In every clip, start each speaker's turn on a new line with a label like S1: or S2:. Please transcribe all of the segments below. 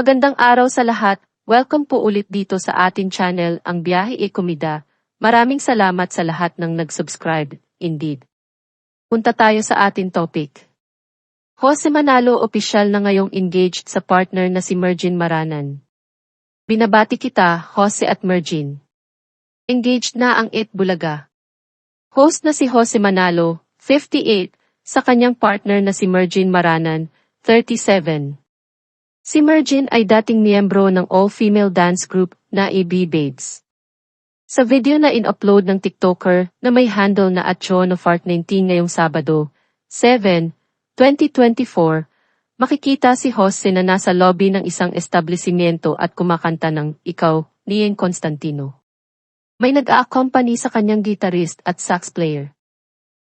S1: Magandang araw sa lahat, welcome po ulit dito sa ating channel, Ang Biyahe e Komida. Maraming salamat sa lahat ng nag-subscribe, indeed. Punta tayo sa ating topic. Jose Manalo opisyal na ngayong engaged sa partner na si Mergin Maranan. Binabati kita, Jose at Mergin. Engaged na ang It Bulaga. Host na si Jose Manalo, 58, sa kanyang partner na si Mergin Maranan, 37. Si Mergin ay dating miyembro ng all-female dance group na AB Babes. Sa video na in-upload ng TikToker na may handle na @JonoFart19 ngayong Sabado, 7, 2024, makikita si Jose na nasa lobby ng isang establishmento at kumakanta ng Ikaw, ni Ian Constantino. May nag-a-accompany sa kanyang gitarist at sax player.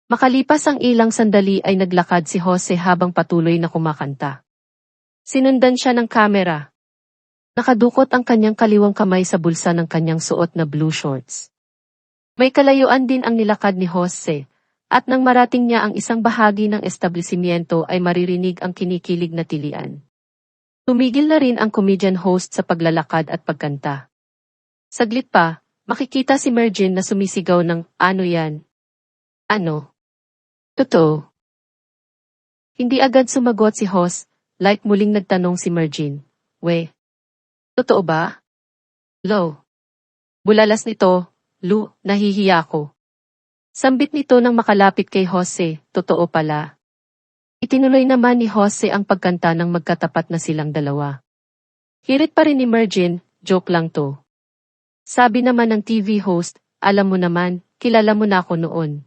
S1: Makalipas ang ilang sandali ay naglakad si Jose habang patuloy na kumakanta. Sinundan siya ng kamera. Nakadukot ang kanyang kaliwang kamay sa bulsa ng kanyang suot na blue shorts. May kalayuan din ang nilakad ni Jose, at nang marating niya ang isang bahagi ng establishmento ay maririnig ang kinikilig na tilian. Tumigil na rin ang comedian host sa paglalakad at pagkanta. Saglit pa, makikita si Mergin na sumisigaw ng, "Ano yan? Ano? Totoo?" Hindi agad sumagot si Jose, like muling nagtanong si Mergin, "We? Totoo ba?" "Lo. Bulalas nito, Lu, nahihiya ko." Sambit nito nang makalapit kay Jose, "Totoo pala." Itinuloy naman ni Jose ang pagkanta ng magkatapat na silang dalawa. Hirit pa rin ni Mergin, "Joke lang to." Sabi naman ng TV host, "Alam mo naman, kilala mo na ako noon.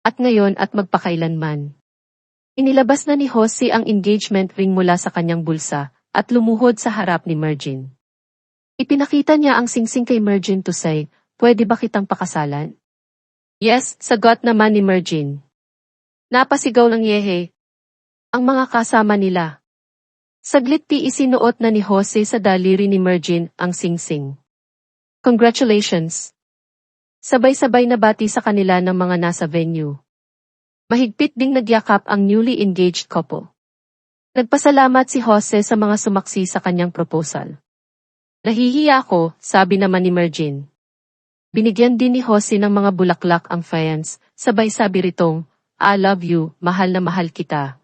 S1: At ngayon at magpakailanman." Inilabas na ni Jose ang engagement ring mula sa kanyang bulsa, at lumuhod sa harap ni Mergin. Ipinakita niya ang singsing kay Mergin to say, "Pwede ba kitang pakasalan?" "Yes," sagot naman ni Mergin. Napasigaw ng yehe ang mga kasama nila. Saglit ti isinuot na ni Jose sa daliri ni Mergin ang singsing. "Congratulations!" Sabay-sabay na bati sa kanila ng mga nasa venue. Mahigpit ding nagyakap ang newly engaged couple. Nagpasalamat si Jose sa mga sumaksi sa kanyang proposal. "Nahihiya ako," sabi naman ni Mergin. Binigyan din ni Jose ng mga bulaklak ang fans, sabay sabi ritong, "I love you, mahal na mahal kita."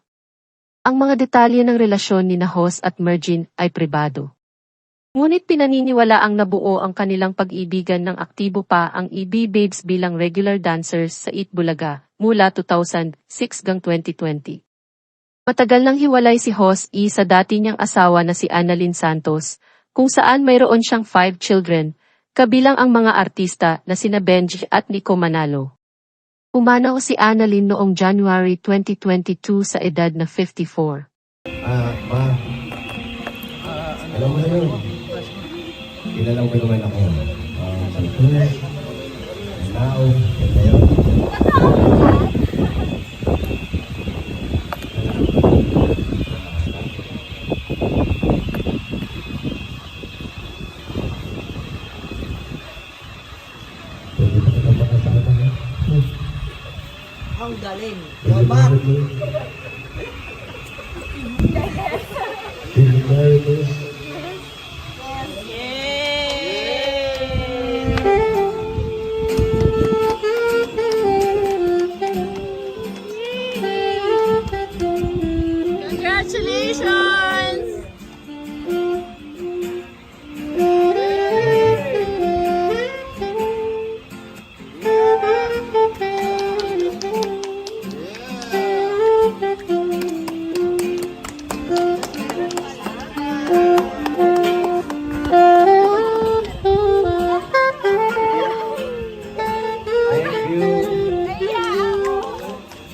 S1: Ang mga detalye ng relasyon ni Jose at Mergin ay pribado. Ngunit pinaniniwala ang nabuo ang kanilang pag-ibigan ng aktibo pa ang EB Babes bilang regular dancers sa It Bulaga mula 2006 hanggang 2020. Matagal nang hiwalay si Jose sa dati niyang asawa na si Annalyn Santos, kung saan mayroon siyang 5 children, kabilang ang mga artista na sina Benji at Nico Manalo. Pumanaw si Annalyn noong January 2022 sa edad na 54.
S2: Alam mo na yun. Kilala mo naman ako. Santos, Manao, yan na yun.
S3: Ang galing. Robot.
S4: Congratulations!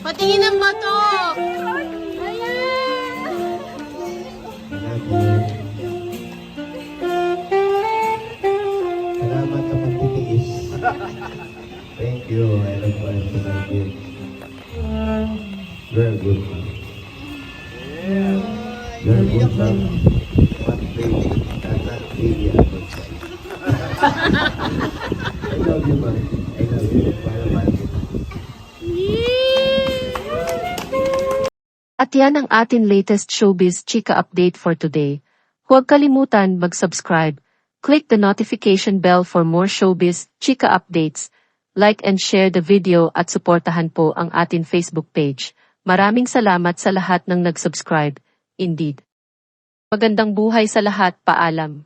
S4: Patingin ang bato!
S2: Salamat sa pagtitiis. Thank you. I love my kids. Very good. Very good, ma'am. What baby? Not baby, I would say. I love you, man. I love you. Bye-bye.
S1: At yan ang atin latest showbiz chika update for today. Huwag kalimutan mag-subscribe. Click the notification bell for more showbiz, chika updates. Like and share the video at suportahan po ang atin Facebook page. Maraming salamat sa lahat ng nag-subscribe. Indeed. Magandang buhay sa lahat, paalam.